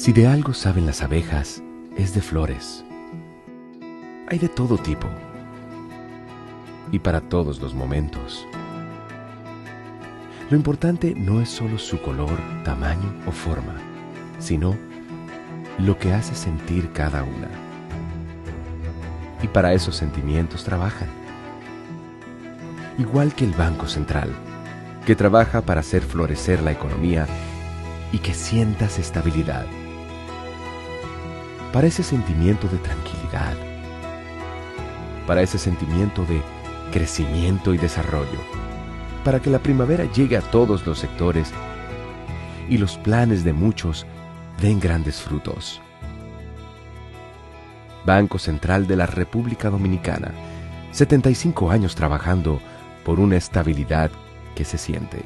Si de algo saben las abejas, es de flores. Hay de todo tipo y para todos los momentos. Lo importante no es solo su color, tamaño o forma, sino lo que hace sentir cada una. Y para esos sentimientos trabajan. Igual que el Banco Central, que trabaja para hacer florecer la economía y que sientas estabilidad. Para ese sentimiento de tranquilidad. Para ese sentimiento de crecimiento y desarrollo. Para que la primavera llegue a todos los sectores y los planes de muchos den grandes frutos. Banco Central de la República Dominicana, 75 años trabajando por una estabilidad que se siente.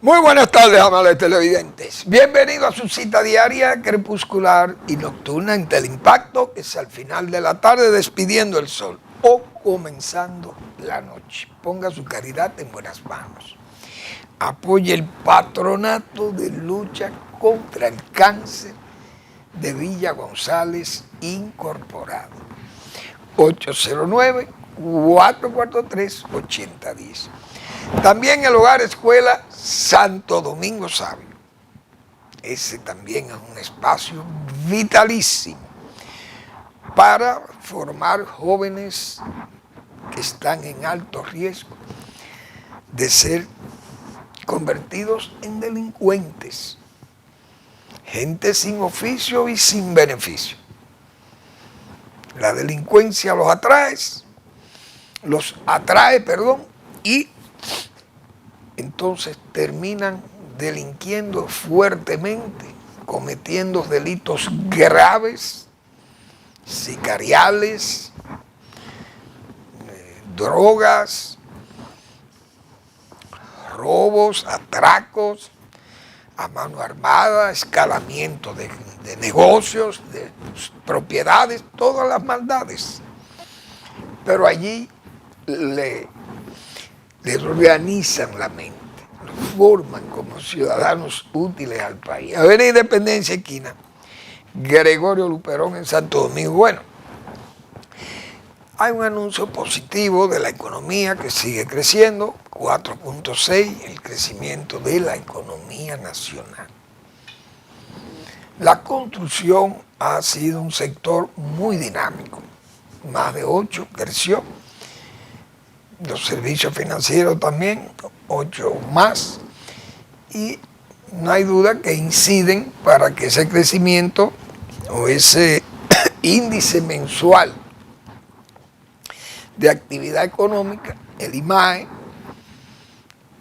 Muy buenas tardes, amables televidentes. Bienvenidos a su cita diaria, crepuscular y nocturna en Teleimpacto, que es al final de la tarde despidiendo el sol o comenzando la noche. Ponga su caridad en buenas manos. Apoye el patronato de lucha contra el cáncer de Villa González Incorporado. 809-443-8010. También el Hogar Escuela Santo Domingo Sabio. Ese también es un espacio vitalísimo para formar jóvenes que están en alto riesgo de ser convertidos en delincuentes. Gente sin oficio y sin beneficio. La delincuencia los atrae, y entonces terminan delinquiendo fuertemente, cometiendo delitos graves, sicariales, drogas, robos, atracos a mano armada, escalamiento de negocios, de propiedades, todas las maldades. Pero allí les organizan la mente, los forman como ciudadanos útiles al país. Avenida Independencia, esquina Gregorio Luperón en Santo Domingo. Bueno, hay un anuncio positivo de la economía que sigue creciendo, 4.6, el crecimiento de la economía nacional. La construcción ha sido un sector muy dinámico, más de 8 creció. Los servicios financieros también, 8 más, y no hay duda que inciden para que ese crecimiento o ese índice mensual de actividad económica, el IMAE,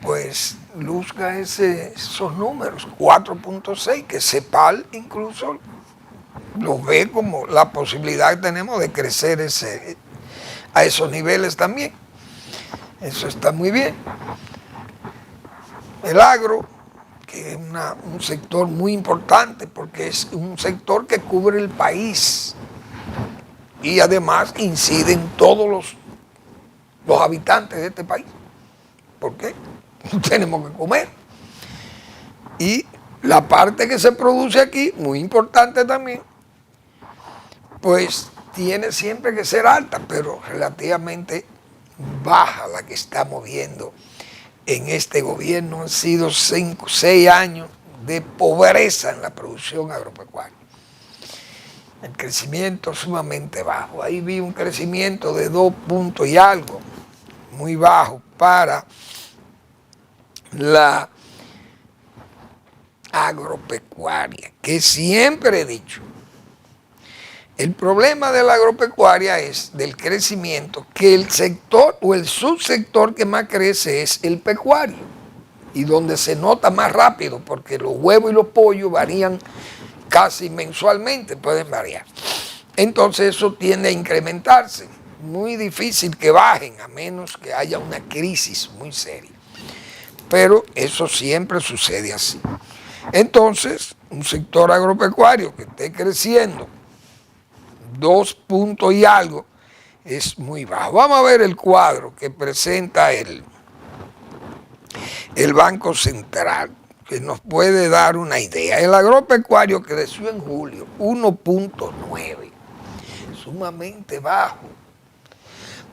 pues luzca esos números, 4.6, que CEPAL incluso lo ve como la posibilidad que tenemos de crecer a esos niveles también. Eso está muy bien. El agro, que es un sector muy importante porque es un sector que cubre el país y además incide en todos los habitantes de este país. ¿Por qué? Tenemos que comer. Y la parte que se produce aquí, muy importante también, pues tiene siempre que ser alta, pero relativamente baja la que estamos viendo en este gobierno. Han sido 6 años de pobreza en la producción agropecuaria. El crecimiento sumamente bajo. Ahí vi un crecimiento de 2 puntos y algo, muy bajo para agropecuaria, que siempre he dicho, el problema de la agropecuaria es del crecimiento, que el sector o el subsector que más crece es el pecuario, y donde se nota más rápido, porque los huevos y los pollos varían casi mensualmente, pueden variar. Entonces eso tiende a incrementarse, muy difícil que bajen, a menos que haya una crisis muy seria. Pero eso siempre sucede así. Entonces, un sector agropecuario que esté creciendo 2 puntos y algo es muy bajo. Vamos a ver el cuadro que presenta el Banco Central, que nos puede dar una idea. El agropecuario creció en julio 1.9, sumamente bajo.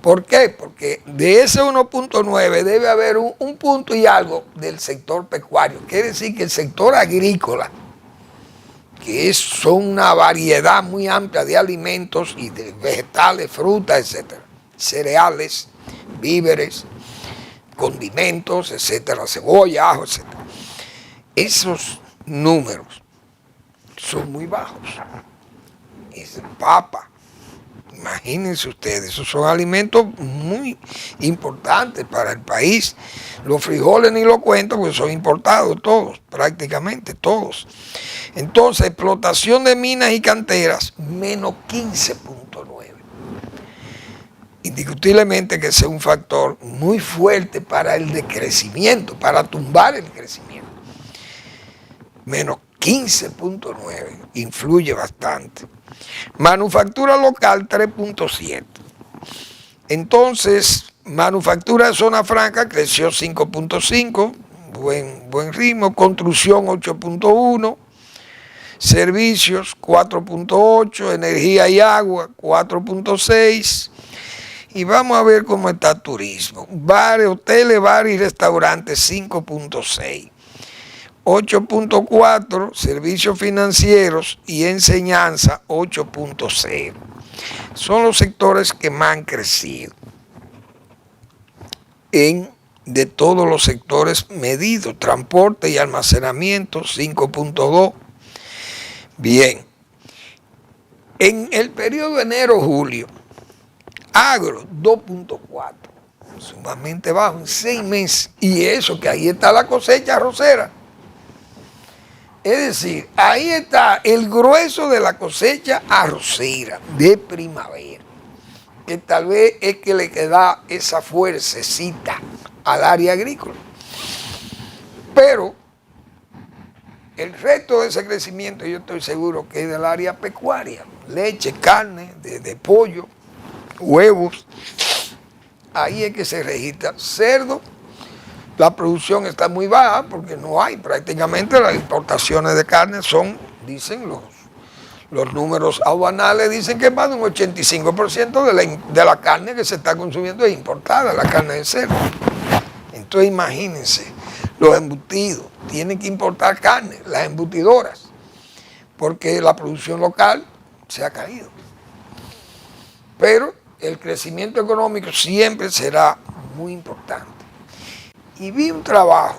¿Por qué? Porque de ese 1.9 debe haber un punto y algo del sector pecuario. Quiere decir que el sector agrícola, que son una variedad muy amplia de alimentos y de vegetales, frutas, etcétera, cereales, víveres, condimentos, etcétera, cebolla, ajo, etcétera. Esos números son muy bajos. Es papa. Imagínense ustedes, esos son alimentos muy importantes para el país. Los frijoles ni lo cuento porque son importados todos, prácticamente todos. Entonces, explotación de minas y canteras, menos 15.9. Indiscutiblemente que sea un factor muy fuerte para el decrecimiento, para tumbar el crecimiento. Menos 15.9, influye bastante. Manufactura local 3.7. Entonces, manufactura de zona franca creció 5.5, buen ritmo. Construcción 8.1, servicios 4.8, energía y agua 4.6. Y vamos a ver cómo está turismo. Bares, hoteles, bares y restaurantes 5.6. 8.4, servicios financieros y enseñanza 8.0. Son los sectores que más han crecido de todos los sectores medidos. Transporte y almacenamiento 5.2. Bien, en el periodo de enero-julio, agro 2.4, sumamente bajo en 6 meses. Y eso que ahí está la cosecha arrocera. Es decir, ahí está el grueso de la cosecha arrocera de primavera, que tal vez es que le queda esa fuercecita al área agrícola. Pero el resto de ese crecimiento yo estoy seguro que es del área pecuaria, leche, carne, de pollo, huevos. Ahí es que se registra cerdo. La producción está muy baja porque no hay prácticamente, las importaciones de carne son, dicen los números aduanales, dicen que más de un 85% de la carne que se está consumiendo es importada, la carne de cerdo. Entonces imagínense, los embutidos, tienen que importar carne, las embutidoras, porque la producción local se ha caído. Pero el crecimiento económico siempre será muy importante. Y vi un trabajo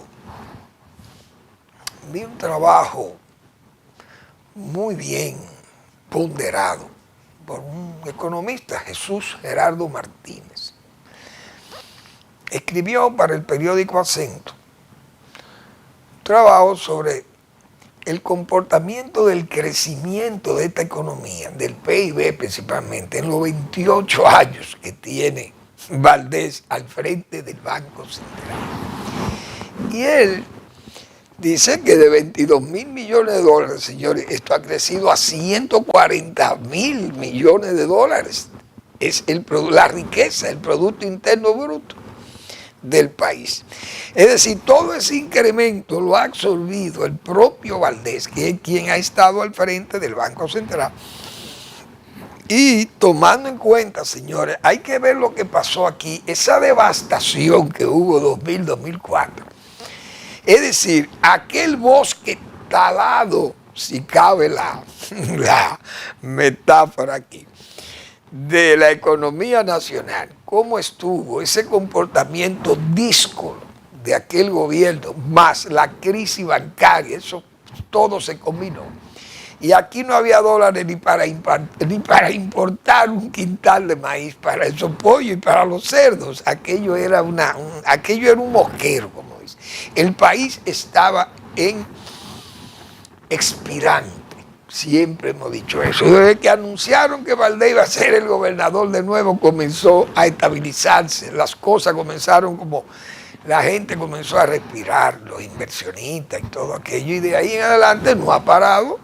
muy bien ponderado por un economista, Jesús Gerardo Martínez. Escribió para el periódico Acento un trabajo sobre el comportamiento del crecimiento de esta economía, del PIB principalmente, en los 28 años que tiene Valdés al frente del Banco Central. Y él dice que de 22 mil millones de dólares, señores, esto ha crecido a 140 mil millones de dólares. Es la riqueza, el Producto Interno Bruto del país. Es decir, todo ese incremento lo ha absorbido el propio Valdés, que es quien ha estado al frente del Banco Central. Y tomando en cuenta, señores, hay que ver lo que pasó aquí, esa devastación que hubo 2000-2004. Es decir, aquel bosque talado, si cabe la metáfora aquí, de la economía nacional, cómo estuvo ese comportamiento díscolo de aquel gobierno, más la crisis bancaria, eso todo se combinó. Y aquí no había dólares ni para importar un quintal de maíz para esos pollos y para los cerdos. Aquello era un mosquero, como dice. El país estaba en expirante. Siempre hemos dicho eso. Desde que anunciaron que Valdés iba a ser el gobernador de nuevo, comenzó a estabilizarse. Las cosas comenzaron como... La gente comenzó a respirar, los inversionistas y todo aquello. Y de ahí en adelante no ha parado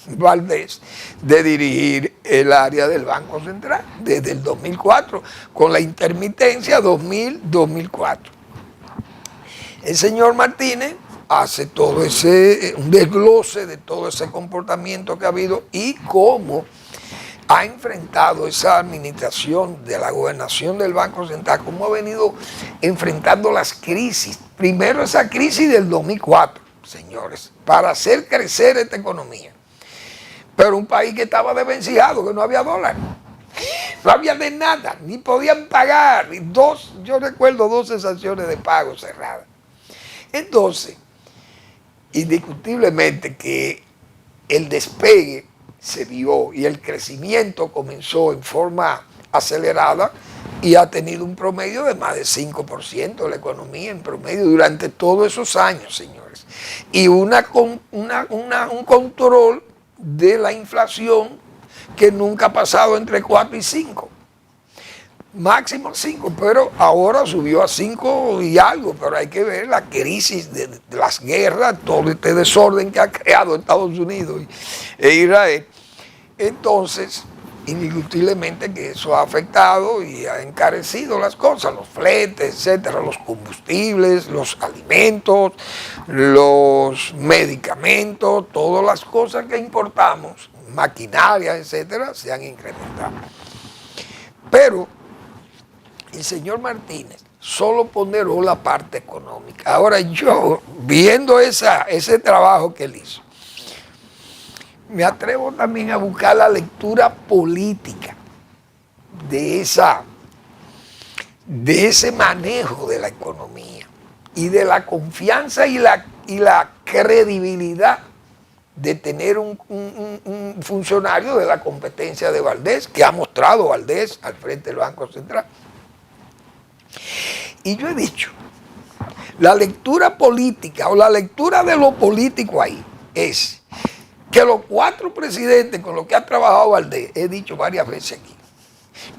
Valdés de dirigir el área del Banco Central desde el 2004, con la intermitencia 2000-2004. El señor Martínez hace todo un desglose de todo ese comportamiento que ha habido y cómo ha enfrentado esa administración de la gobernación del Banco Central, cómo ha venido enfrentando las crisis. Primero esa crisis del 2004, señores, para hacer crecer esta economía. Pero un país que estaba desvencijado, que no había dólar, no había de nada, ni podían pagar. Yo recuerdo 12 sanciones de pago cerradas. Entonces, indiscutiblemente que el despegue se vio y el crecimiento comenzó en forma acelerada y ha tenido un promedio de más de 5% de la economía en promedio durante todos esos años, señores. Y un control de la inflación que nunca ha pasado entre 4 y 5. Máximo 5, pero ahora subió a 5 y algo, pero hay que ver la crisis de las guerras, todo este desorden que ha creado Estados Unidos e Israel. Entonces, indiscutiblemente que eso ha afectado y ha encarecido las cosas, los fletes, etcétera, los combustibles, los alimentos, los medicamentos, todas las cosas que importamos, maquinaria, etcétera, se han incrementado. Pero el señor Martínez solo ponderó la parte económica. Ahora yo, viendo ese trabajo que él hizo, me atrevo también a buscar la lectura política de ese manejo de la economía y de la confianza y la credibilidad de tener un funcionario de la competencia de Valdés, que ha mostrado Valdés al frente del Banco Central. Y yo he dicho, la lectura política o la lectura de lo político ahí es que los 4 presidentes con los que ha trabajado Valdés, he dicho varias veces aquí,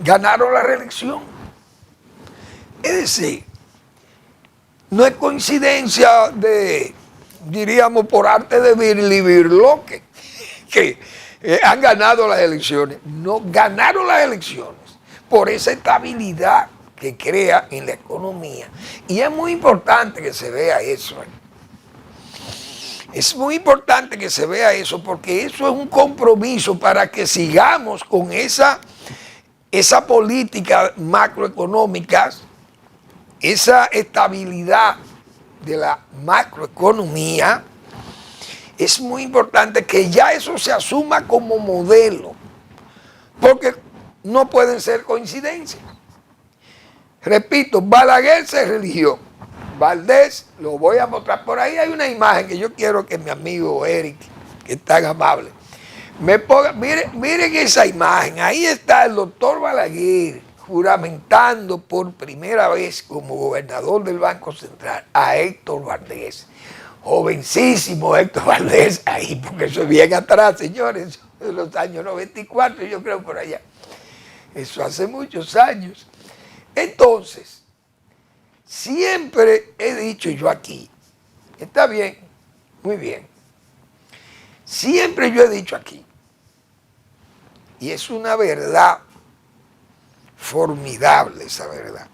ganaron la reelección. Es decir, no es coincidencia diríamos por arte de birlibirloque, que han ganado las elecciones. No, ganaron las elecciones por esa estabilidad que crea en la economía. Y es muy importante que se vea eso. Es muy importante que se vea eso, porque eso es un compromiso para que sigamos con esa política macroeconómica, esa estabilidad de la macroeconomía. Es muy importante que ya eso se asuma como modelo, porque no pueden ser coincidencias. Repito, Balaguer se religió. Valdés, lo voy a mostrar por ahí, hay una imagen que yo quiero que mi amigo Eric, que es tan amable, me ponga. Miren esa imagen, ahí está el doctor Balaguer juramentando por primera vez como gobernador del Banco Central a Héctor Valdés. Jovencísimo Héctor Valdés ahí, porque eso es bien atrás, señores, de los años 94, yo creo por allá. Eso hace muchos años. Entonces, siempre he dicho yo aquí, está bien, muy bien, siempre yo he dicho aquí, y es una verdad formidable esa verdad,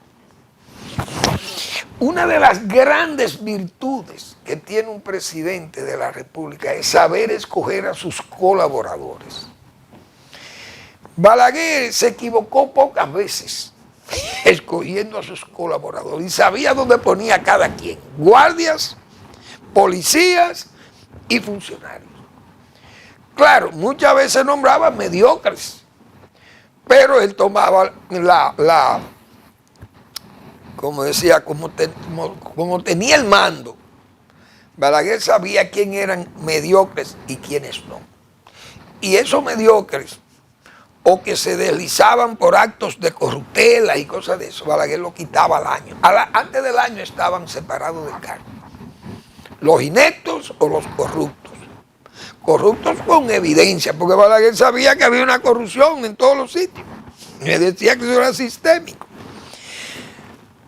una de las grandes virtudes que tiene un presidente de la República es saber escoger a sus colaboradores. Balaguer se equivocó pocas veces escogiendo a sus colaboradores y sabía dónde ponía a cada quien, guardias, policías y funcionarios. Claro, muchas veces nombraba mediocres, pero él tomaba como decía, como tenía el mando, Balaguer sabía quién eran mediocres y quiénes no. Y esos mediocres, o que se deslizaban por actos de corruptela y cosas de eso, Balaguer lo quitaba al año. Antes del año estaban separados del cargo. Los ineptos o los corruptos. Corruptos con evidencia, porque Balaguer sabía que había una corrupción en todos los sitios. Me decía que eso era sistémico.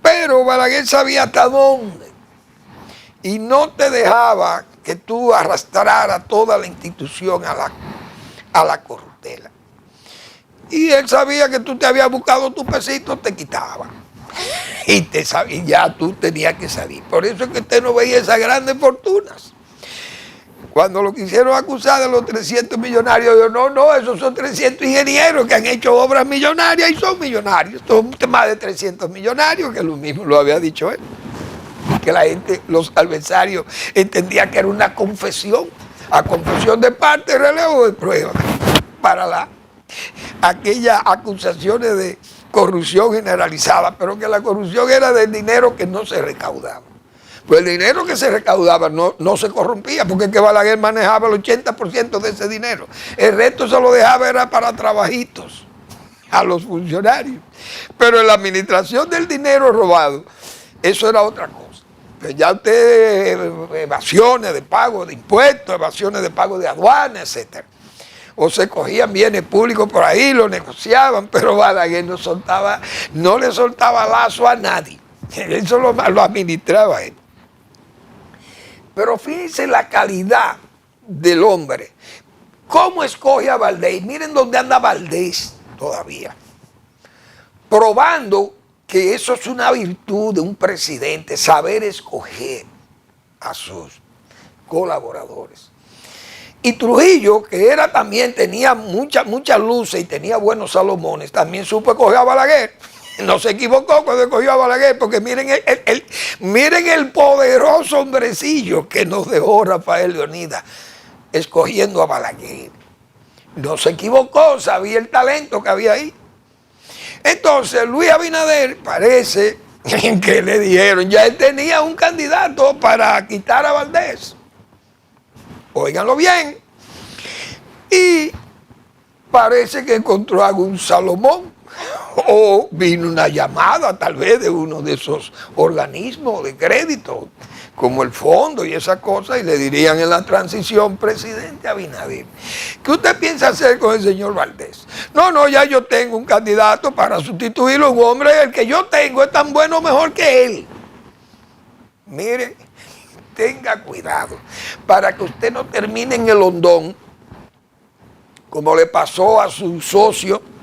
Pero Balaguer sabía hasta dónde. Y no te dejaba que tú arrastraras toda la institución a la corruptela. Y él sabía que tú te habías buscado tu pesito, te quitaba. Y ya tú tenías que salir. Por eso es que usted no veía esas grandes fortunas. Cuando lo quisieron acusar de los 300 millonarios, yo no, esos son 300 ingenieros que han hecho obras millonarias y son millonarios. Son más de 300 millonarios, que lo mismo lo había dicho él. Que la gente, los adversarios, entendían que era una confesión, a confesión de parte, relevo de prueba, para aquellas acusaciones de corrupción generalizada, pero que la corrupción era del dinero que no se recaudaba. Pues el dinero que se recaudaba no se corrompía, porque es que Balaguer manejaba el 80% de ese dinero. El resto se lo dejaba era para trabajitos a los funcionarios. Pero en la administración del dinero robado, eso era otra cosa. Pues ya usted, evasiones de pago de impuestos, evasiones de pago de aduana, etc. O se cogían bienes públicos por ahí, lo negociaban, pero Balaguer no le soltaba lazo a nadie. Eso lo administraba él. Pero fíjense la calidad del hombre. ¿Cómo escoge a Valdés? Miren dónde anda Valdés todavía. Probando que eso es una virtud de un presidente, saber escoger a sus colaboradores. Y Trujillo, que tenía muchas luces y tenía buenos salomones, también supo escoger a Balaguer. No se equivocó cuando escogió a Balaguer, porque miren el poderoso hombrecillo que nos dejó Rafael Leónidas, escogiendo a Balaguer. No se equivocó, sabía el talento que había ahí. Entonces Luis Abinader parece que le dijeron, ya él tenía un candidato para quitar a Valdés. Óiganlo bien. Y parece que encontró algún Salomón. O vino una llamada tal vez de uno de esos organismos de crédito, como el fondo y esas cosas, y le dirían en la transición, presidente Abinader, ¿qué usted piensa hacer con el señor Valdés? No, ya yo tengo un candidato para sustituirlo, un hombre, el que yo tengo es tan bueno o mejor que él. Mire, tenga cuidado, para que usted no termine en el hondón, como le pasó a su socio,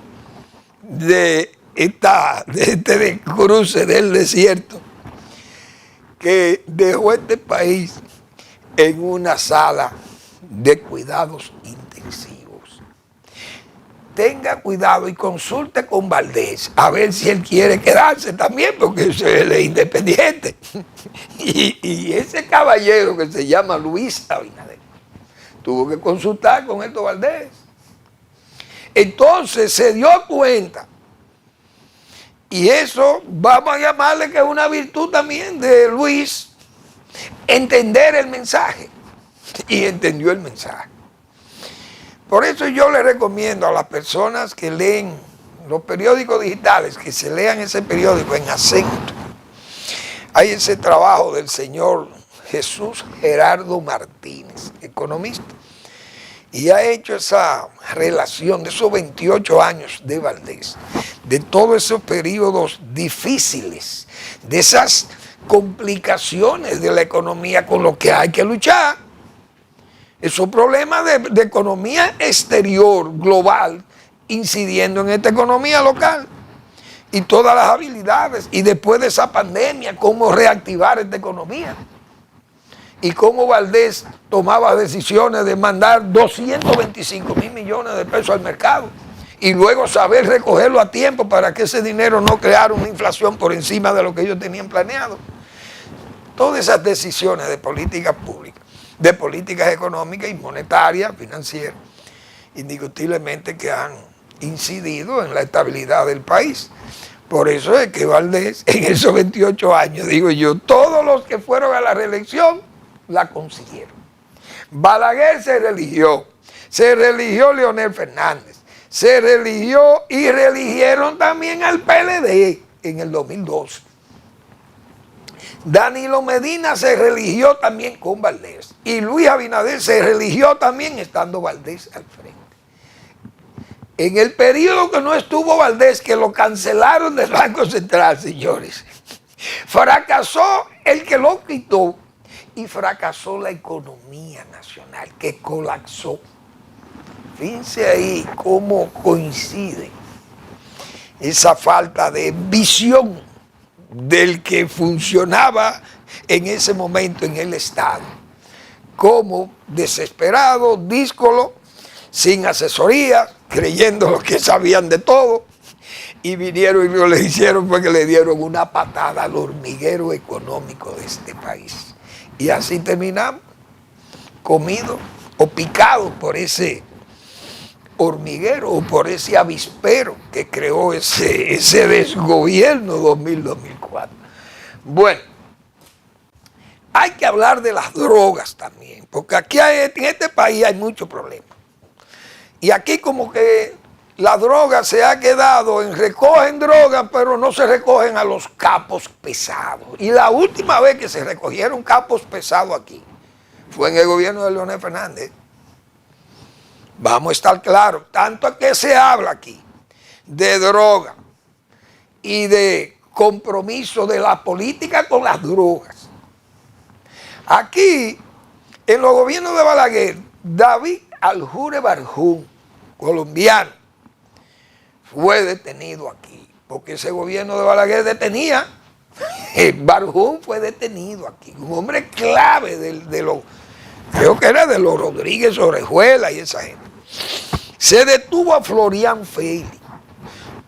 de este cruce del desierto, que dejó este país en una sala de cuidados intensivos. Tenga cuidado y consulte con Valdés a ver si él quiere quedarse también, porque él es independiente. Y ese caballero que se llama Luis Abinader tuvo que consultar con Héctor Valdés. Entonces se dio cuenta, y eso vamos a llamarle que es una virtud también de Luis, entender el mensaje, y entendió el mensaje. Por eso yo le recomiendo a las personas que leen los periódicos digitales, que se lean ese periódico en acento. Hay ese trabajo del señor Jesús Gerardo Martínez, economista, y ha hecho esa relación de esos 28 años de Valdés, de todos esos periodos difíciles, de esas complicaciones de la economía con los que hay que luchar, esos problemas de economía exterior, global, incidiendo en esta economía local, y todas las habilidades, y después de esa pandemia, cómo reactivar esta economía. Y cómo Valdés tomaba decisiones de mandar 225 mil millones de pesos al mercado y luego saber recogerlo a tiempo para que ese dinero no creara una inflación por encima de lo que ellos tenían planeado. Todas esas decisiones de políticas públicas, de políticas económicas y monetarias, financieras, indiscutiblemente que han incidido en la estabilidad del país. Por eso es que Valdés, en esos 28 años, digo yo, todos los que fueron a la reelección, la consiguieron. Balaguer se religió Leonel Fernández, se religió y religieron también al PLD en el 2012. Danilo Medina se religió también con Valdés y Luis Abinader se religió también estando Valdés al frente. En el periodo que no estuvo Valdés, que lo cancelaron del Banco Central, señores, fracasó el que lo quitó y fracasó la economía nacional, que colapsó. Fíjense ahí cómo coincide esa falta de visión del que funcionaba en ese momento en el Estado, como desesperado, díscolo, sin asesoría, creyendo lo que sabían de todo, y vinieron y lo que le hicieron fue que le dieron una patada al hormiguero económico de este país. Y así terminamos, comidos o picados por ese hormiguero o por ese avispero que creó ese desgobierno 2000-2004. Bueno, hay que hablar de las drogas también, porque aquí en este país hay muchos problemas. Y aquí como que la droga se ha quedado en recogen drogas, pero no se recogen a los capos pesados. Y la última vez que se recogieron capos pesados aquí fue en el gobierno de Leonel Fernández. Vamos a estar claros, tanto que se habla aquí de droga y de compromiso de la política con las drogas. Aquí, en los gobiernos de Balaguer, David Aljure Barjún, colombiano, fue detenido aquí, porque ese gobierno de Balaguer detenía, Barjún fue detenido aquí, un hombre clave creo que era de los Rodríguez Orejuela y esa gente. Se detuvo a Florian Félix,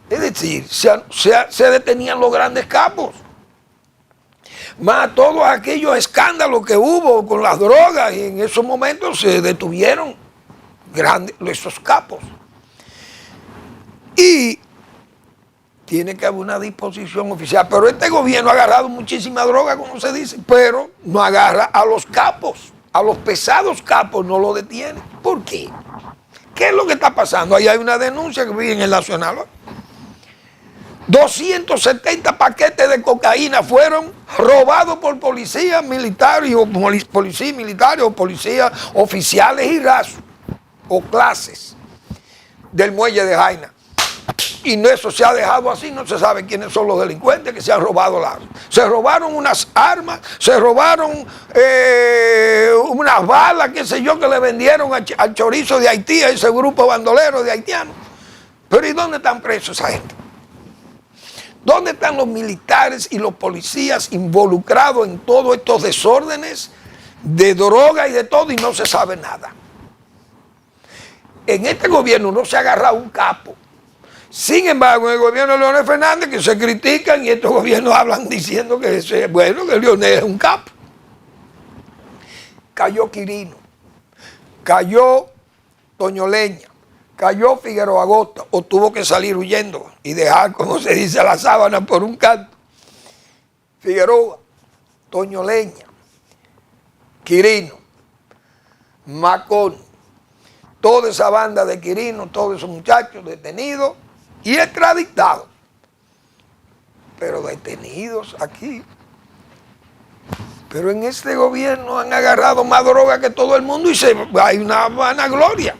es decir, se detenían los grandes capos, más todos aquellos escándalos que hubo con las drogas, y en esos momentos se detuvieron esos capos. Y tiene que haber una disposición oficial, pero este gobierno ha agarrado muchísima droga, como se dice, pero no agarra a los capos, a los pesados capos no lo detiene. ¿Por qué? ¿Qué es lo que está pasando? Ahí hay una denuncia que vi en el Nacional. 270 paquetes de cocaína fueron robados por policías militares o policías militares o policías oficiales y rasos o clases del muelle de Jaina. Y eso se ha dejado así, no se sabe quiénes son los delincuentes que se han robado se robaron unas armas, se robaron unas balas, qué sé yo, que le vendieron al chorizo de Haití, a ese grupo bandolero de haitianos. Pero ¿y dónde están presos esa gente? ¿Dónde están los militares y los policías involucrados en todos estos desórdenes de droga y de todo y no se sabe nada? En este gobierno no se ha agarrado un capo. Sin embargo, en el gobierno de Leonel Fernández, que se critican y estos gobiernos hablan diciendo que Leonel es un capo. Cayó Quirino, cayó Toño Leña, cayó Figueroa Agosta, o tuvo que salir huyendo y dejar, como se dice, la sábana por un canto. Figueroa, Toño Leña, Quirino, Macón, toda esa banda de Quirino, todos esos muchachos detenidos y extraditados, pero detenidos aquí. Pero en este gobierno han agarrado más droga que todo el mundo y hay una vanagloria.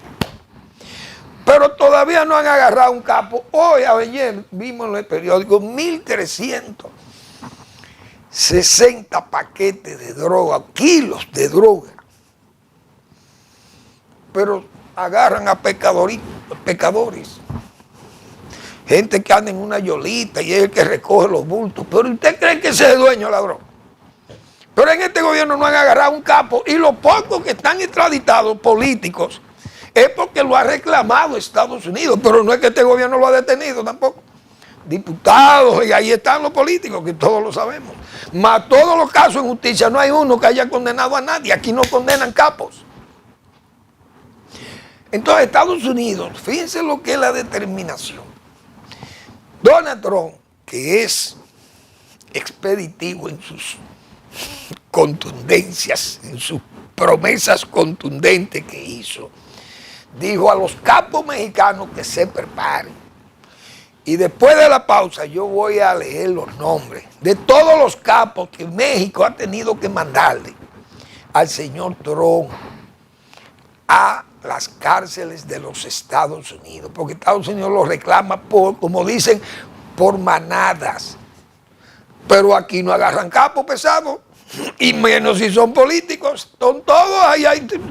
Pero todavía no han agarrado un capo. Hoy, ayer, vimos en el periódico 1.360 paquetes de droga, kilos de droga. Pero agarran a pecadores. Gente que anda en una yolita y es el que recoge los bultos. Pero ¿usted cree que ese es el dueño de la droga? Pero en este gobierno no han agarrado un capo y los pocos que están extraditados políticos es porque lo ha reclamado Estados Unidos, pero no es que este gobierno lo ha detenido tampoco. Diputados, y ahí están los políticos, que todos lo sabemos. Más todos los casos en justicia, no hay uno que haya condenado a nadie. Aquí no condenan capos. Entonces, Estados Unidos, fíjense lo que es la determinación. Donald Trump, que es expeditivo en sus contundencias, en sus promesas contundentes que hizo. Dijo a los capos mexicanos que se preparen. Y después de la pausa yo voy a leer los nombres de todos los capos que México ha tenido que mandarle al señor Trump a las cárceles de los Estados Unidos, porque Estados Unidos los reclama por, como dicen, por manadas. Pero aquí no agarran capos pesados, y menos si son políticos, son todos ahí.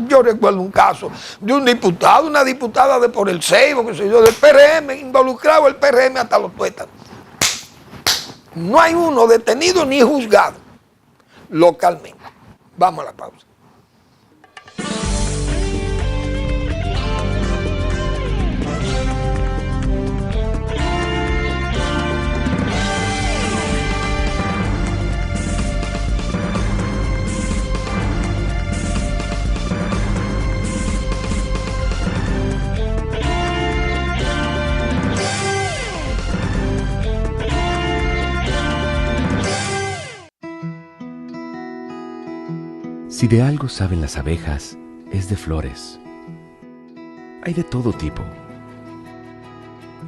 Yo recuerdo un caso de un diputado, una diputada de por el Ceibo, que se dio del PRM, involucrado el PRM hasta los tuétanos. No hay uno detenido ni juzgado localmente. Vamos a la pausa. Si de algo saben las abejas, es de flores. Hay de todo tipo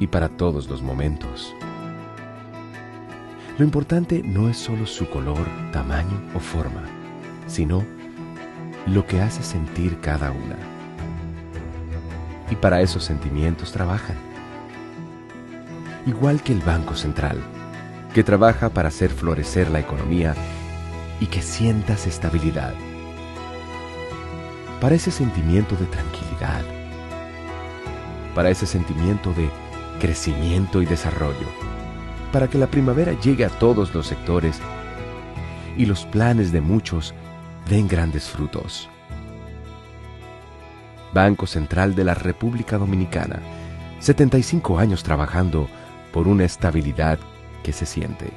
y para todos los momentos. Lo importante no es solo su color, tamaño o forma, sino lo que hace sentir cada una. Y para esos sentimientos trabajan. Igual que el Banco Central, que trabaja para hacer florecer la economía y que sientas estabilidad. Para ese sentimiento de tranquilidad, para ese sentimiento de crecimiento y desarrollo, para que la primavera llegue a todos los sectores y los planes de muchos den grandes frutos. Banco Central de la República Dominicana, 75 años trabajando por una estabilidad que se siente.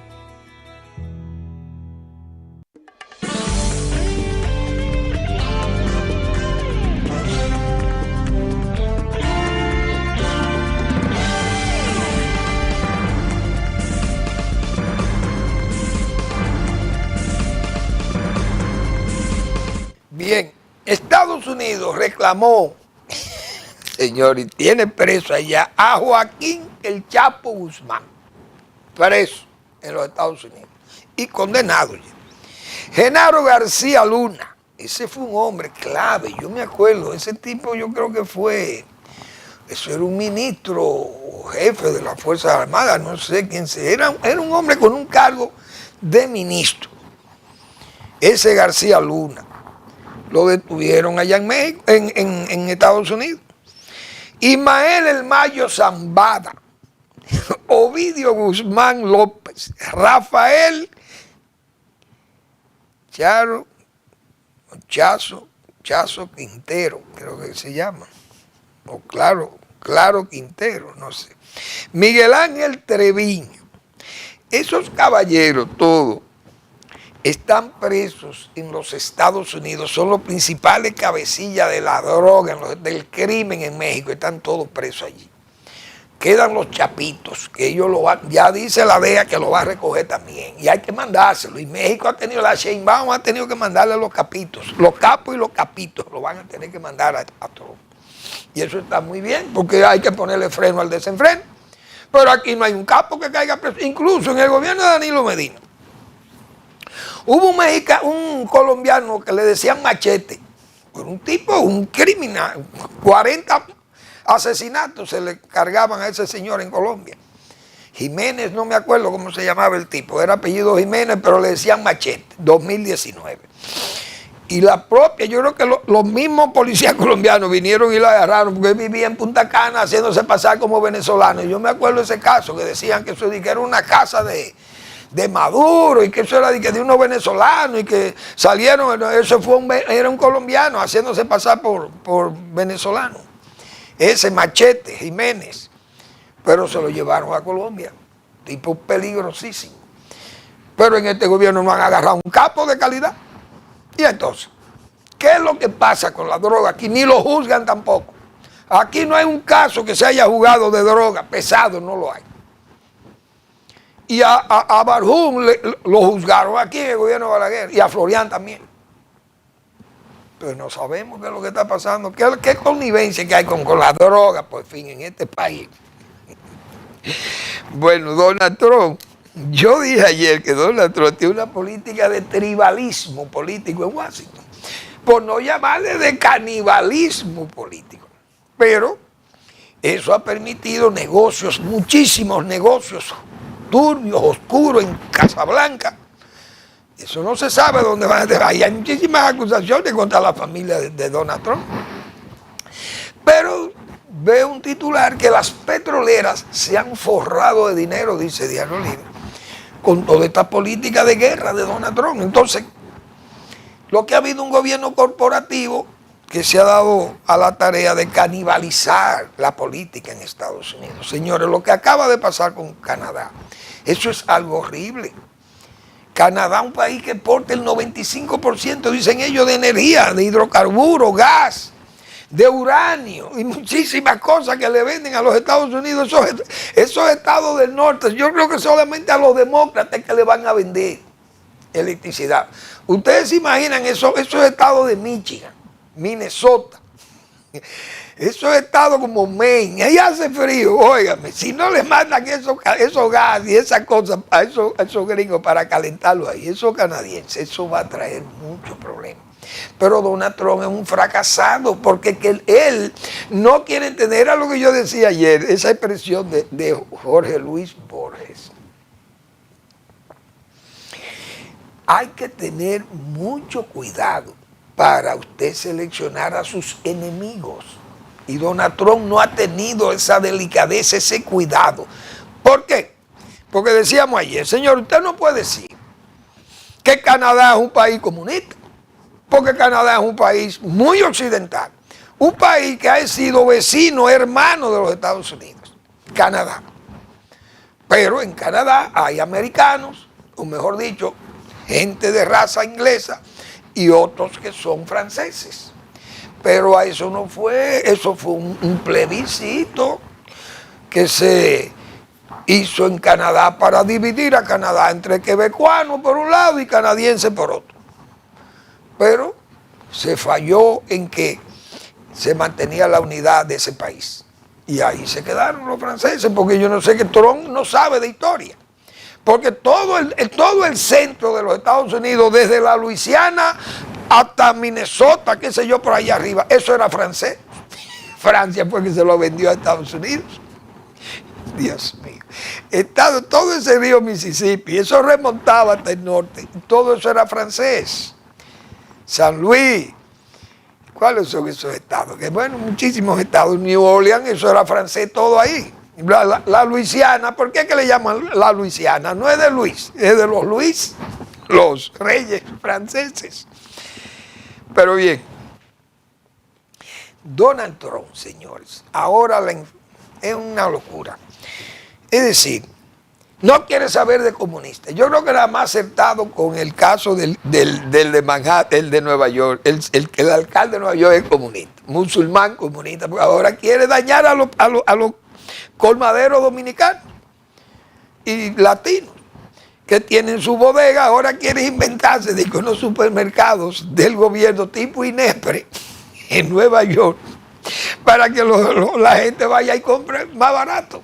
Bien, Estados Unidos reclamó, señor, y tiene preso allá a Joaquín El Chapo Guzmán, preso en los Estados Unidos y condenado ya. Genaro García Luna, ese fue un hombre clave, yo me acuerdo, ese tipo yo creo que fue, eso era un ministro o jefe de las Fuerzas Armadas, no sé quién sea, era un hombre con un cargo de ministro, ese García Luna. Lo detuvieron allá en México, en Estados Unidos. Ismael El Mayo Zambada, Ovidio Guzmán López, Rafael Chazo Quintero, creo que se llama, o Claro Quintero, no sé. Miguel Ángel Treviño. Esos caballeros todos están presos en los Estados Unidos, son los principales cabecillas de la droga, del crimen en México, están todos presos allí. Quedan los chapitos, que ellos lo van, ya dice la DEA que lo va a recoger también, y hay que mandárselo, y México ha tenido, la Sheinbaum ha tenido que mandarle los capitos, los capos y los capitos, lo van a tener que mandar a todos. Y eso está muy bien, porque hay que ponerle freno al desenfreno, pero aquí no hay un capo que caiga preso, incluso en el gobierno de Danilo Medina. Hubo un colombiano que le decían Machete, un tipo, un criminal, 40 asesinatos se le cargaban a ese señor en Colombia. Jiménez, no me acuerdo cómo se llamaba el tipo, era apellido Jiménez, pero le decían Machete, 2019. Y la propia, yo creo que los mismos policías colombianos vinieron y lo agarraron, porque él vivía en Punta Cana haciéndose pasar como venezolano. Y yo me acuerdo de ese caso, que decían que eso era una casa de Maduro, y que eso era de unos venezolanos, y que salieron, eso era un colombiano haciéndose pasar por venezolano. Ese Machete, Jiménez, pero se lo llevaron a Colombia, tipo peligrosísimo. Pero en este gobierno no han agarrado un capo de calidad. Y entonces, ¿qué es lo que pasa con la droga? Aquí ni lo juzgan tampoco. Aquí no hay un caso que se haya juzgado de droga, pesado no lo hay. Y a Barjún lo juzgaron aquí en el gobierno de Balaguer, y a Florian también. Pero no sabemos qué es lo que está pasando, qué connivencia que hay con la droga, por fin, en este país. Bueno, Donald Trump, yo dije ayer que Donald Trump tiene una política de tribalismo político en Washington, por no llamarle de canibalismo político. Pero eso ha permitido negocios, muchísimos negocios turbios, oscuros en Casablanca. Eso no se sabe dónde van a estar. Hay muchísimas acusaciones contra la familia de Donald Trump. Pero veo un titular que las petroleras se han forrado de dinero, dice Diario Libre, con toda esta política de guerra de Donald Trump. Entonces, lo que ha habido un gobierno corporativo que se ha dado a la tarea de canibalizar la política en Estados Unidos. Señores, lo que acaba de pasar con Canadá, eso es algo horrible. Canadá, un país que exporta el 95%, dicen ellos, de energía, de hidrocarburos, gas, de uranio y muchísimas cosas que le venden a los Estados Unidos. Esos estados del norte, yo creo que solamente a los demócratas que le van a vender electricidad. Ustedes se imaginan esos estados de Michigan, Minnesota, esos estados como Maine, ahí hace frío, óigame, si no les mandan esos gas y esas cosas a esos gringos para calentarlo ahí, esos canadienses, eso va a traer muchos problemas. Pero Donald Trump es un fracasado, porque él no quiere entender a lo que yo decía ayer, esa expresión de Jorge Luis Borges. Hay que tener mucho cuidado para usted seleccionar a sus enemigos. Y Donald Trump no ha tenido esa delicadeza, ese cuidado. ¿Por qué? Porque decíamos ayer, señor, usted no puede decir que Canadá es un país comunista, porque Canadá es un país muy occidental, un país que ha sido vecino, hermano de los Estados Unidos, Canadá. Pero en Canadá hay americanos, o mejor dicho, gente de raza inglesa, y otros que son franceses. Pero eso no fue, eso fue un plebiscito que se hizo en Canadá para dividir a Canadá entre quebecuanos por un lado y canadienses por otro. Pero se falló en que se mantenía la unidad de ese país. Y ahí se quedaron los franceses, porque yo no sé, que Trump no sabe de historia. Porque todo el centro de los Estados Unidos, desde la Luisiana hasta Minnesota, qué sé yo, por allá arriba, eso era francés. Francia fue que se lo vendió a Estados Unidos. Dios mío. Todo ese río Mississippi, eso remontaba hasta el norte, todo eso era francés. San Luis, ¿cuáles son esos estados? Que bueno, muchísimos estados. New Orleans, eso era francés todo ahí. La Luisiana, ¿por qué que le llaman la Luisiana? No es de Luis, es de los Luis, los reyes franceses. Pero bien, Donald Trump, señores, ahora es una locura. Es decir, no quiere saber de comunistas. Yo creo que era más acertado con el caso del de Manhattan, el de Nueva York. El alcalde de Nueva York es comunista, musulmán comunista, porque ahora quiere dañar a los colmaderos dominicanos y latinos que tienen su bodega. Ahora quieren inventarse de que unos supermercados del gobierno tipo Inespre en Nueva York para que la gente vaya y compre más barato,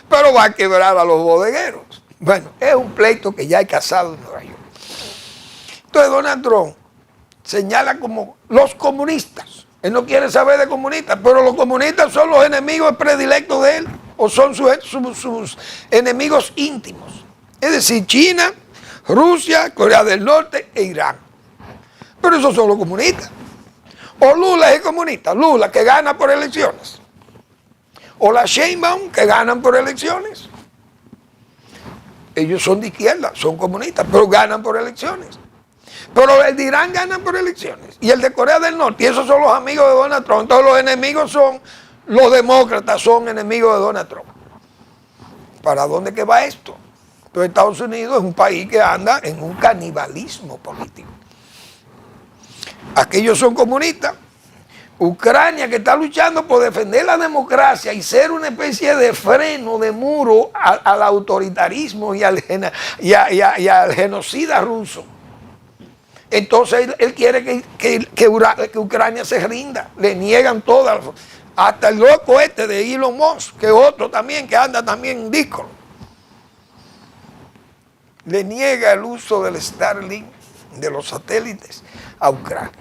pero va a quebrar a los bodegueros. Bueno, es un pleito que ya hay casado en Nueva York. Entonces Donald Trump señala como los comunistas. Él no quiere saber de comunistas, pero los comunistas son los enemigos predilectos de él, o son sus enemigos íntimos. Es decir, China, Rusia, Corea del Norte e Irán. Pero esos son los comunistas. O Lula es comunista, Lula que gana por elecciones. O la Sheinbaum que ganan por elecciones. Ellos son de izquierda, son comunistas, pero ganan por elecciones. Pero el de Irán gana por elecciones. Y el de Corea del Norte, y esos son los amigos de Donald Trump. Entonces los enemigos son, los demócratas son enemigos de Donald Trump. ¿Para dónde que va esto? Entonces Estados Unidos es un país que anda en un canibalismo político. Aquellos son comunistas, Ucrania, que está luchando por defender la democracia y ser una especie de freno, de muro al autoritarismo y al genocida ruso. Entonces él quiere que Ucrania se rinda. Le niegan todas, hasta el loco este de Elon Musk, que otro también, que anda también en disco. Le niega el uso del Starlink, de los satélites, a Ucrania.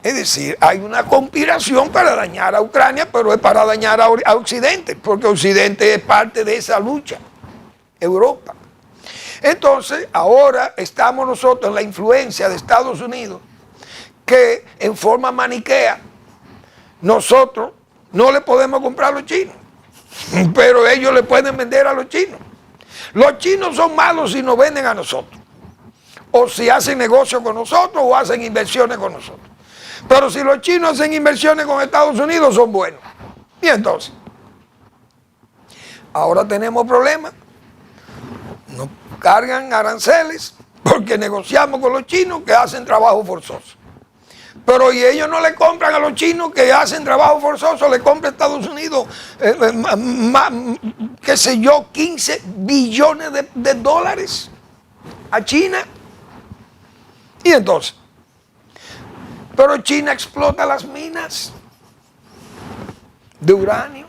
Es decir, hay una conspiración para dañar a Ucrania, pero es para dañar a Occidente, porque Occidente es parte de esa lucha, Europa. Entonces, ahora estamos nosotros en la influencia de Estados Unidos, que en forma maniquea, nosotros no le podemos comprar a los chinos, pero ellos le pueden vender a los chinos. Los chinos son malos si nos venden a nosotros, o si hacen negocio con nosotros, o hacen inversiones con nosotros. Pero si los chinos hacen inversiones con Estados Unidos, son buenos. Y entonces, ahora tenemos problemas. Nos cargan aranceles porque negociamos con los chinos que hacen trabajo forzoso. Pero y ellos no le compran a los chinos que hacen trabajo forzoso, le compra a Estados Unidos, qué sé yo, 15 billones de dólares a China. Y entonces, pero China explota las minas de uranio,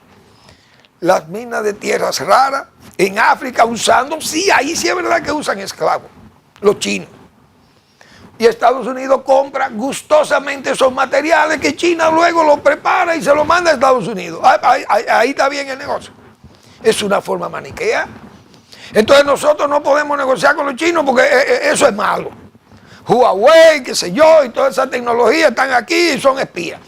las minas de tierras raras, en África usando, sí, ahí sí es verdad que usan esclavos, los chinos. Y Estados Unidos compra gustosamente esos materiales que China luego los prepara y se los manda a Estados Unidos. Ahí está bien el negocio. Es una forma maniquea. Entonces nosotros no podemos negociar con los chinos porque eso es malo. Huawei, qué sé yo, y toda esa tecnología están aquí y son espías.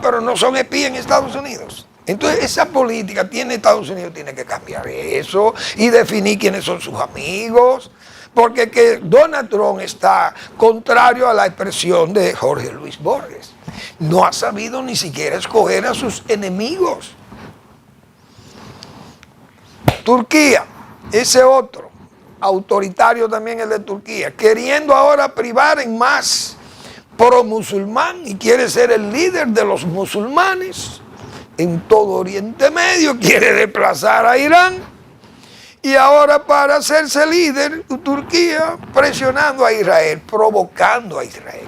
Pero no son espías en Estados Unidos. Entonces esa política Estados Unidos tiene que cambiar eso y definir quiénes son sus amigos. Porque que Donald Trump está contrario a la expresión de Jorge Luis Borges. No ha sabido ni siquiera escoger a sus enemigos. Turquía, ese otro, autoritario también el de Turquía, queriendo ahora privar en más pro musulmán y quiere ser el líder de los musulmanes en todo Oriente Medio, quiere desplazar a Irán. Y ahora para hacerse líder, Turquía presionando a Israel, provocando a Israel.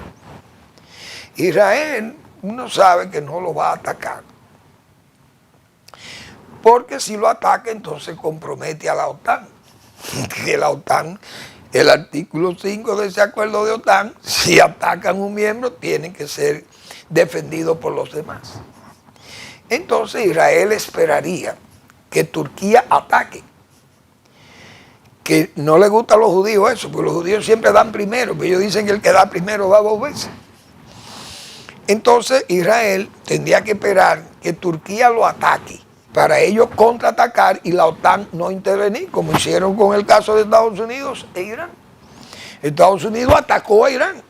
Israel, uno sabe que no lo va a atacar. Porque si lo ataca, entonces compromete a la OTAN. Que la OTAN, el artículo 5 de ese acuerdo de OTAN, si atacan un miembro, tienen que ser defendidos por los demás. Entonces Israel esperaría que Turquía ataque. Que no le gusta a los judíos eso, porque los judíos siempre dan primero, pero ellos dicen que el que da primero da dos veces. Entonces Israel tendría que esperar que Turquía lo ataque, para ellos contraatacar y la OTAN no intervenir, como hicieron con el caso de Estados Unidos e Irán. Estados Unidos atacó a Irán.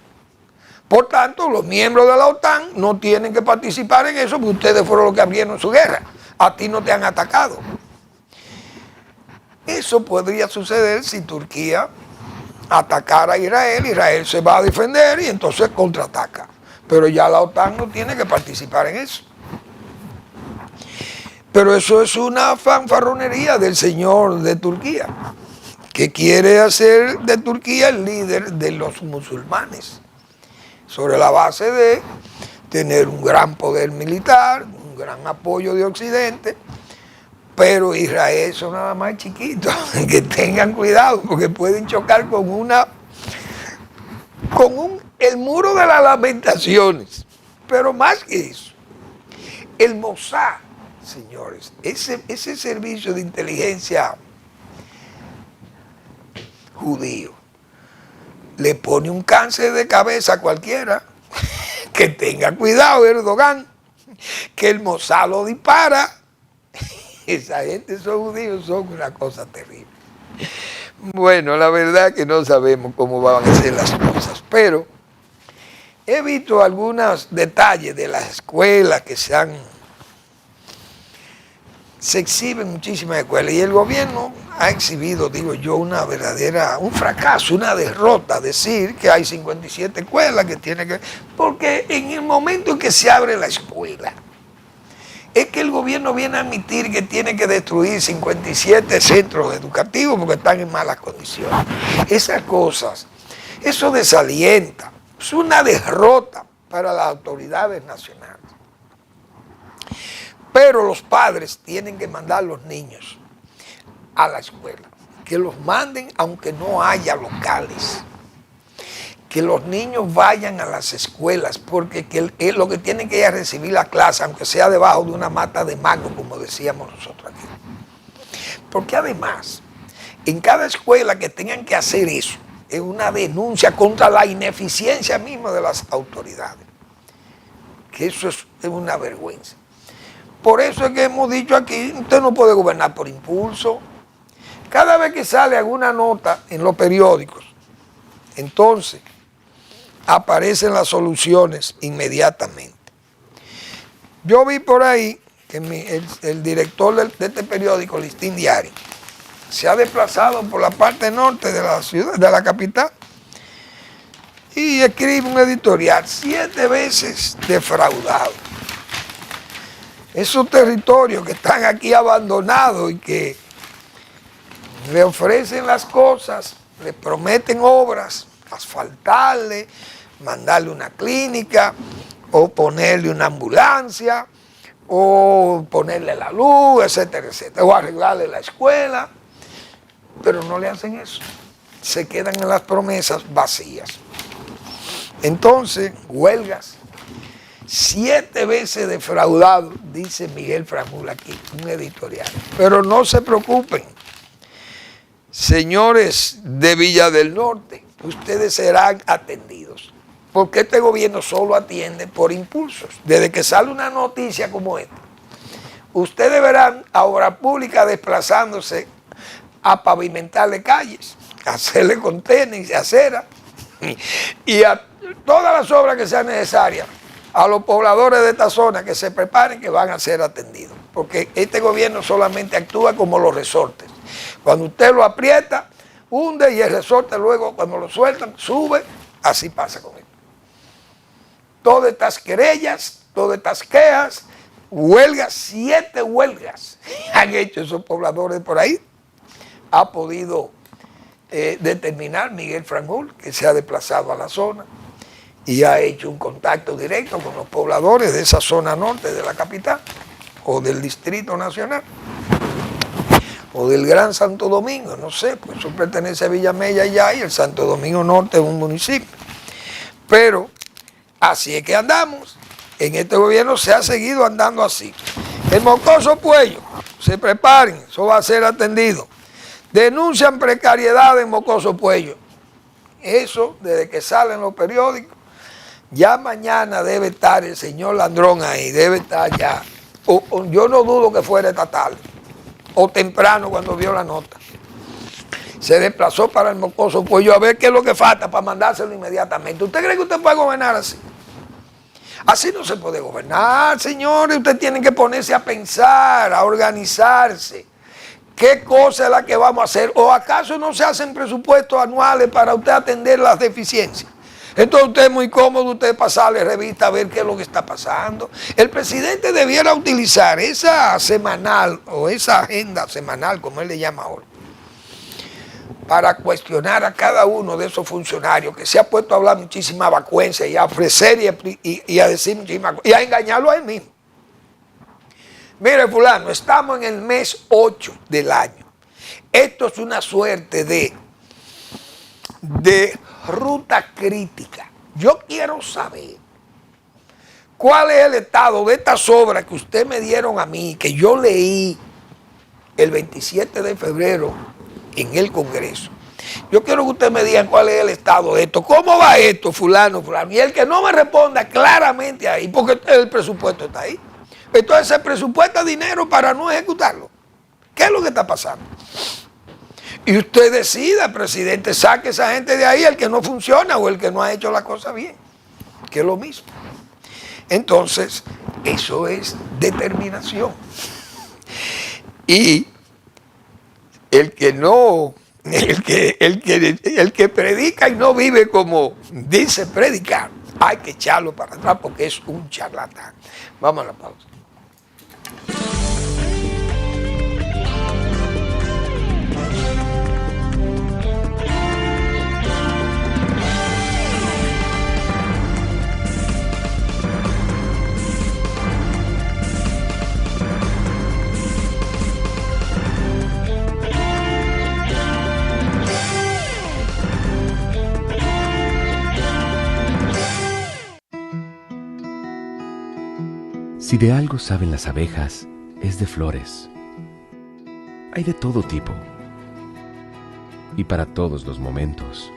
Por tanto, los miembros de la OTAN no tienen que participar en eso, porque ustedes fueron los que abrieron su guerra. A ti no te han atacado. Eso podría suceder si Turquía atacara a Israel, Israel se va a defender y entonces contraataca. Pero ya la OTAN no tiene que participar en eso. Pero eso es una fanfarronería del señor de Turquía, que quiere hacer de Turquía el líder de los musulmanes, sobre la base de tener un gran poder militar, un gran apoyo de Occidente. Pero Israel son nada más chiquitos, que tengan cuidado porque pueden chocar con el muro de las lamentaciones. Pero más que eso, el Mossad, señores, ese servicio de inteligencia judío, le pone un cáncer de cabeza a cualquiera. Que tenga cuidado, Erdogan, que el Mossad lo dispara. Esa gente, esos judíos, son una cosa terrible. Bueno, la verdad que no sabemos cómo van a ser las cosas, pero he visto algunos detalles de las escuelas que se han se exhiben muchísimas escuelas y el gobierno ha exhibido, digo yo, un fracaso, una derrota, decir que hay 57 escuelas que tiene que... Porque en el momento en que se abre la escuela, es que el gobierno viene a admitir que tiene que destruir 57 centros educativos porque están en malas condiciones. Esas cosas, eso desalienta, es una derrota para las autoridades nacionales. Pero los padres tienen que mandar a los niños a la escuela, que los manden aunque no haya locales, que los niños vayan a las escuelas, porque lo que tienen que ir a recibir la clase, aunque sea debajo de una mata de mango, como decíamos nosotros aquí. Porque además, en cada escuela que tengan que hacer eso, es una denuncia contra la ineficiencia misma de las autoridades, que eso es una vergüenza. Por eso es que hemos dicho aquí, usted no puede gobernar por impulso. Cada vez que sale alguna nota en los periódicos, entonces aparecen las soluciones inmediatamente. Yo vi por ahí que el director de este periódico, Listín Diario, se ha desplazado por la parte norte de la ciudad, de la capital, y escribe un editorial, 7 veces defraudado. Esos territorios que están aquí abandonados y que le ofrecen las cosas, le prometen obras, asfaltarle, mandarle una clínica, o ponerle una ambulancia, o ponerle la luz, etcétera, etcétera, o arreglarle la escuela, pero no le hacen eso. Se quedan en las promesas vacías. Entonces, huelgas. 7 veces defraudado, dice Miguel Framul aquí, un editorial. Pero no se preocupen, señores de Villa del Norte, ustedes serán atendidos. Porque este gobierno solo atiende por impulsos. Desde que sale una noticia como esta, ustedes verán a Obras Públicas desplazándose a pavimentarle calles, a hacerle contenes y acera, y a todas las obras que sean necesarias. A los pobladores de esta zona que se preparen, que van a ser atendidos. Porque este gobierno solamente actúa como los resortes. Cuando usted lo aprieta, hunde, y el resorte luego, cuando lo sueltan, sube. Así pasa con él. Todas estas querellas, todas estas quejas, huelgas, 7 huelgas han hecho esos pobladores por ahí. Ha podido determinar Miguel Framul, que se ha desplazado a la zona y ha hecho un contacto directo con los pobladores de esa zona norte de la capital, o del Distrito Nacional, o del Gran Santo Domingo, no sé, pues eso pertenece a Villamella ya, y el Santo Domingo Norte es un municipio. Pero así es que andamos, en este gobierno se ha seguido andando así. El Mocoso Puello, se preparen, eso va a ser atendido. Denuncian precariedad en Mocoso Puello. Eso, desde que salen los periódicos, ya mañana debe estar el señor Landrón ahí, debe estar ya. Yo no dudo que fuera esta tarde, o temprano cuando vio la nota. Se desplazó para el Mocoso Puello a ver qué es lo que falta para mandárselo inmediatamente. ¿Usted cree que usted puede gobernar así? Así no se puede gobernar, señores. Usted tiene que ponerse a pensar, a organizarse. ¿Qué cosa es la que vamos a hacer? ¿O acaso no se hacen presupuestos anuales para usted atender las deficiencias? Entonces usted es muy cómodo, usted pasarle revista a ver qué es lo que está pasando. El presidente debiera utilizar esa semanal, o esa agenda semanal, como él le llama ahora, para cuestionar a cada uno de esos funcionarios que se ha puesto a hablar muchísima vacuencia y a ofrecer y a decir muchísimas cosas, y a engañarlo a él mismo. Mire, fulano, estamos en el mes 8 del año. Esto es una suerte de ruta crítica. Yo quiero saber cuál es el estado de estas obras que usted me dieron a mí, que yo leí el 27 de febrero en el Congreso. Yo quiero que usted me diga cuál es el estado de esto, cómo va esto, fulano, fulano. Y el que no me responda claramente ahí, porque el presupuesto está ahí. Entonces se presupuesta dinero para no ejecutarlo. ¿Qué es lo que está pasando? Y usted decida, presidente, saque a esa gente de ahí, el que no funciona o el que no ha hecho la cosa bien, que es lo mismo. Entonces, eso es determinación. Y el que no, el que predica y no vive como dice predicar, hay que echarlo para atrás porque es un charlatán. Vamos a la pausa. Si de algo saben las abejas, es de flores. Hay de todo tipo y para todos los momentos.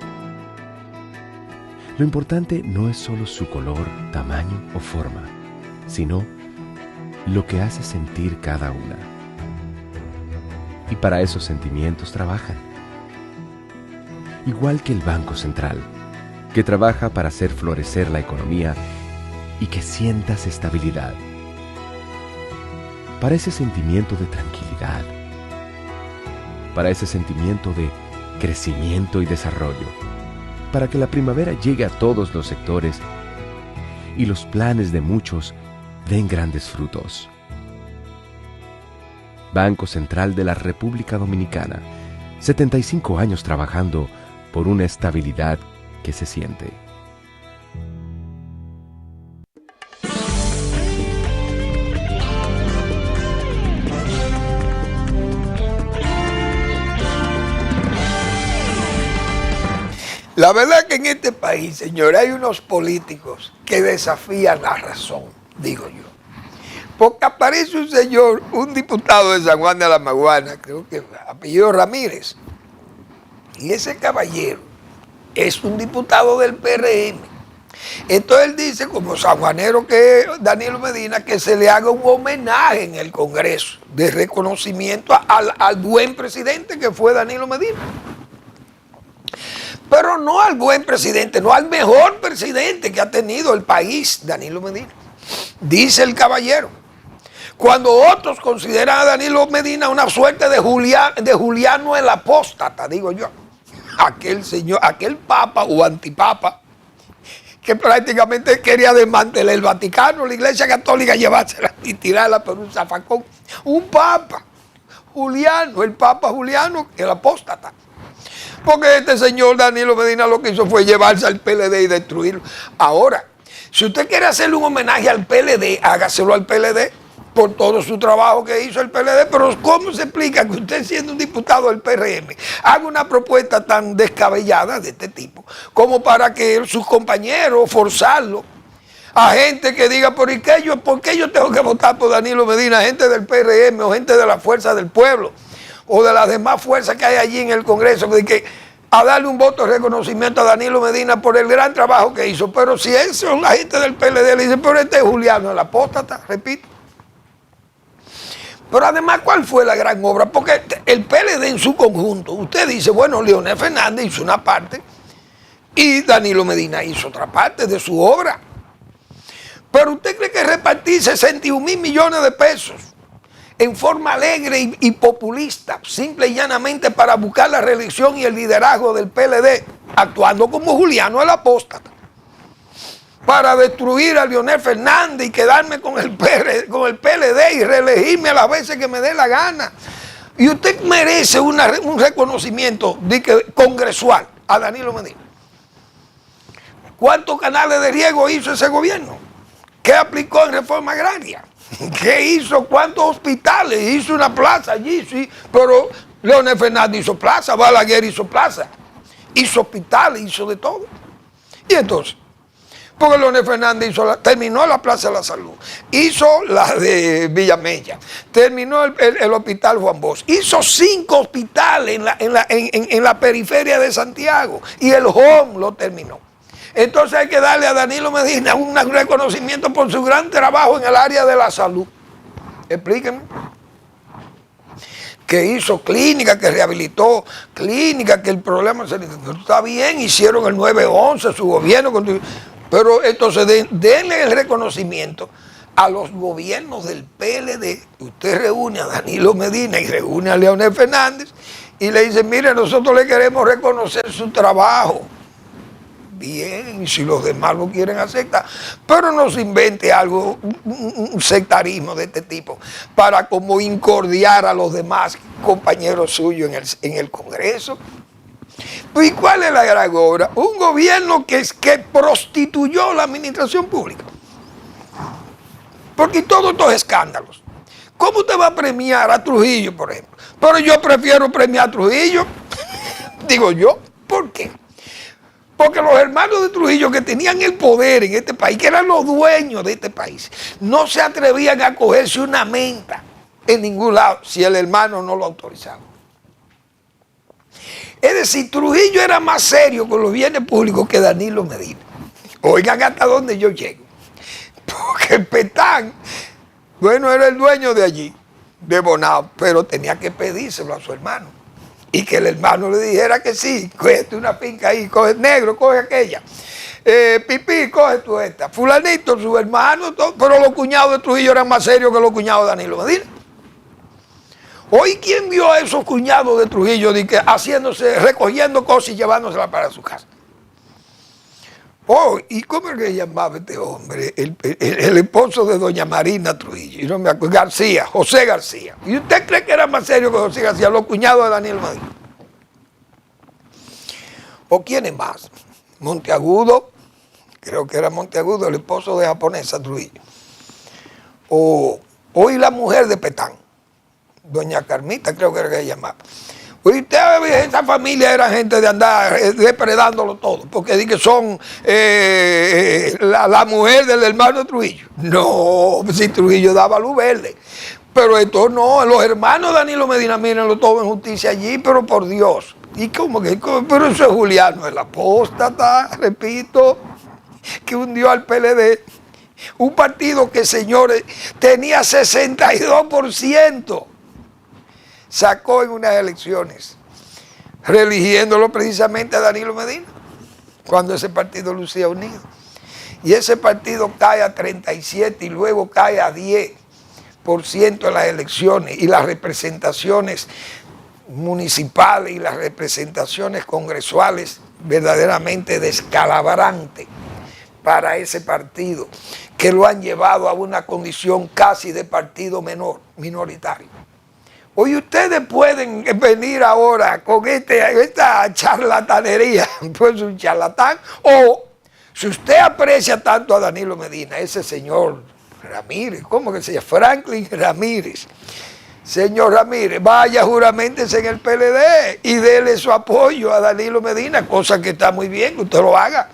Lo importante no es solo su color, tamaño o forma, sino lo que hace sentir cada una. Y para esos sentimientos trabajan. Igual que el Banco Central, que trabaja para hacer florecer la economía y que sientas estabilidad. Para ese sentimiento de tranquilidad, para ese sentimiento de crecimiento y desarrollo, para que la primavera llegue a todos los sectores y los planes de muchos den grandes frutos. Banco Central de la República Dominicana, 75 años trabajando por una estabilidad que se siente. La verdad que en este país, señor, hay unos políticos que desafían la razón, digo yo. Porque aparece un señor, un diputado de San Juan de la Maguana, creo que apellido Ramírez, y ese caballero es un diputado del PRM. Entonces él dice, como sanjuanero que es Danilo Medina, que se le haga un homenaje en el Congreso de reconocimiento al buen presidente que fue Danilo Medina. Pero no al buen presidente, no al mejor presidente que ha tenido el país, Danilo Medina. Dice el caballero. Cuando otros consideran a Danilo Medina una suerte de Juliano el apóstata, digo yo. Aquel señor, aquel papa o antipapa que prácticamente quería desmantelar el Vaticano, la Iglesia Católica, llevársela y tirarla por un zafacón. Un papa, Juliano, el papa Juliano, el apóstata. Porque este señor Danilo Medina lo que hizo fue llevarse al PLD y destruirlo. Ahora, si usted quiere hacerle un homenaje al PLD, hágaselo al PLD por todo su trabajo que hizo el PLD. Pero ¿cómo se explica que usted, siendo un diputado del PRM, haga una propuesta tan descabellada de este tipo como para que sus compañeros forzarlo a gente que diga, ¿por qué yo tengo que votar por Danilo Medina? Gente del PRM o gente de la Fuerza del Pueblo o de las demás fuerzas que hay allí en el Congreso, que a darle un voto de reconocimiento a Danilo Medina por el gran trabajo que hizo. Pero si eso son la gente del PLD, le dicen, pero este es Juliano, el apóstata, repito. Pero además, ¿cuál fue la gran obra? Porque el PLD en su conjunto, usted dice, bueno, Leonel Fernández hizo una parte y Danilo Medina hizo otra parte de su obra. Pero usted cree que repartir 61,000 millones de pesos en forma alegre y populista, simple y llanamente para buscar la reelección y el liderazgo del PLD, actuando como Juliano el apóstata, para destruir a Leonel Fernández y quedarme con el PLD y reelegirme a las veces que me dé la gana. Y usted merece un reconocimiento congresual a Danilo Medina. ¿Cuántos canales de riego hizo ese gobierno? ¿Qué aplicó en reforma agraria? ¿Qué hizo? ¿Cuántos hospitales? Hizo una plaza allí, sí, pero Leonel Fernández hizo plaza, Balaguer hizo plaza, hizo hospitales, hizo de todo. Y entonces, porque Leonel Fernández terminó la Plaza de la Salud, hizo la de Villamella, terminó el hospital Juan Bosch, hizo 5 hospitales en la periferia de Santiago y el HOM lo terminó. Entonces hay que darle a Danilo Medina un reconocimiento por su gran trabajo en el área de la salud. Explíqueme. Que hizo clínica, que rehabilitó clínica, que el problema está bien, hicieron el 911, su gobierno, pero entonces denle el reconocimiento a los gobiernos del PLD. Usted reúne a Danilo Medina y reúne a Leonel Fernández y le dice, mire, nosotros le queremos reconocer su trabajo. Bien, si los demás lo quieren aceptar, pero no se invente algo, un sectarismo de este tipo, para como incordiar a los demás compañeros suyos en el Congreso. ¿Y cuál es la gran obra? Un gobierno que prostituyó la administración pública. Porque todos estos escándalos. ¿Cómo usted va a premiar a Trujillo, por ejemplo? Pero yo prefiero premiar a Trujillo. Digo yo, ¿por qué? Porque los hermanos de Trujillo que tenían el poder en este país, que eran los dueños de este país, no se atrevían a cogerse una menta en ningún lado si el hermano no lo autorizaba. Es decir, Trujillo era más serio con los bienes públicos que Danilo Medina. Oigan hasta dónde yo llego. Porque Petán, bueno, era el dueño de allí, de Bonao, pero tenía que pedírselo a su hermano. Y que el hermano le dijera que sí, cógete una finca ahí, coge negro, coge aquella. Pipí, coge tú esta. Fulanito, su hermano, todo, pero los cuñados de Trujillo eran más serios que los cuñados de Danilo Medina. Hoy, ¿quién vio a esos cuñados de Trujillo haciéndose, recogiendo cosas y llevándoselas para su casa? Oh, ¿y cómo es que se llamaba este hombre? El esposo de doña Marina Trujillo, y no me acuerdo, García, José García. ¿Y usted cree que era más serio que José García, los cuñados de Daniel Medina? ¿O quiénes más? Monteagudo, creo que era Monteagudo, el esposo de japonesa Trujillo. Hoy la mujer de Petán, doña Carmita, creo que era que se llamaba. Usted, esa familia era gente de andar depredándolo todo, porque di que son la mujer del hermano Trujillo. No, si Trujillo daba luz verde. Pero esto no, los hermanos de Danilo Medina, mírenlo todo en justicia allí, pero por Dios. ¿Y cómo que? Pero eso es Juliano, el apóstata, repito, que hundió al PLD. Un partido que, señores, tenía 62%. Sacó en unas elecciones, religiéndolo precisamente a Danilo Medina, cuando ese partido lucía unido. Y ese partido cae a 37 y luego cae a 10% en las elecciones, y las representaciones municipales y las representaciones congresuales verdaderamente descalabrantes para ese partido, que lo han llevado a una condición casi de partido minoritario. Hoy ustedes pueden venir ahora con esta charlatanería, pues un charlatán, o si usted aprecia tanto a Danilo Medina, ese señor Ramírez, ¿cómo que se llama? Franklin Ramírez. Señor Ramírez, vaya, juraméntese en el PLD y déle su apoyo a Danilo Medina, cosa que está muy bien que usted lo haga.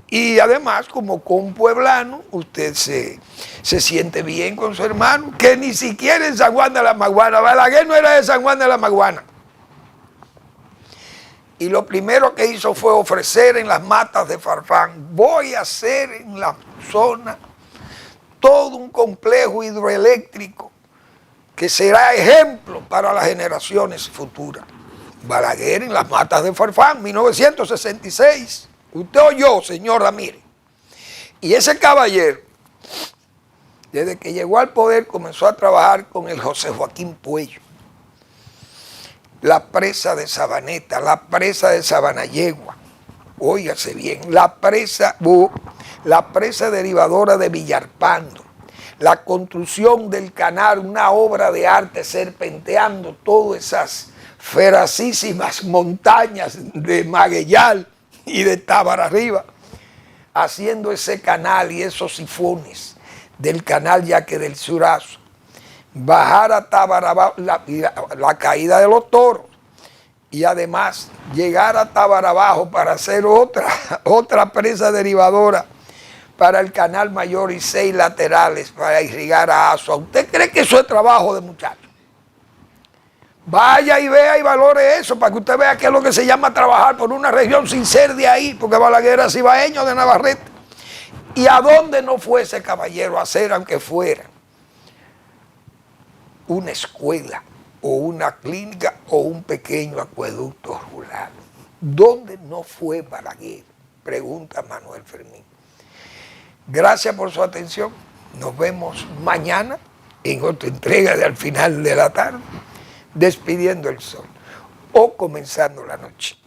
Y además, como compueblano, usted se siente bien con su hermano, que ni siquiera en San Juan de la Maguana. Balaguer no era de San Juan de la Maguana. Y lo primero que hizo fue ofrecer en las matas de Farfán, voy a hacer en la zona todo un complejo hidroeléctrico que será ejemplo para las generaciones futuras. Balaguer en las matas de Farfán, 1966. Usted oyó, señor Ramírez. Y ese caballero, desde que llegó al poder, comenzó a trabajar con el José Joaquín Puello. La presa de Sabaneta, la presa de Sabanayegua, óigase bien, la presa derivadora de Villarpando, la construcción del canal, una obra de arte serpenteando todas esas feracísimas montañas de Magueyal y de Tábara arriba, haciendo ese canal y esos sifones del canal Yaque del Surazo, bajar a Tábara, la caída de los toros, y además llegar a Tábara abajo para hacer otra presa derivadora para el canal mayor y 6 laterales para irrigar a Azua. ¿Usted cree que eso es trabajo de muchachos? Vaya y vea y valore eso para que usted vea qué es lo que se llama trabajar por una región sin ser de ahí, porque Balaguer era cibaeño de Navarrete. Y a dónde no fue ese caballero a hacer, aunque fuera una escuela o una clínica o un pequeño acueducto rural. ¿Dónde no fue Balaguer? Pregunta Manuel Fermín. Gracias por su atención. Nos vemos mañana en otra entrega de Al Final de la Tarde, despidiendo el sol o comenzando la noche.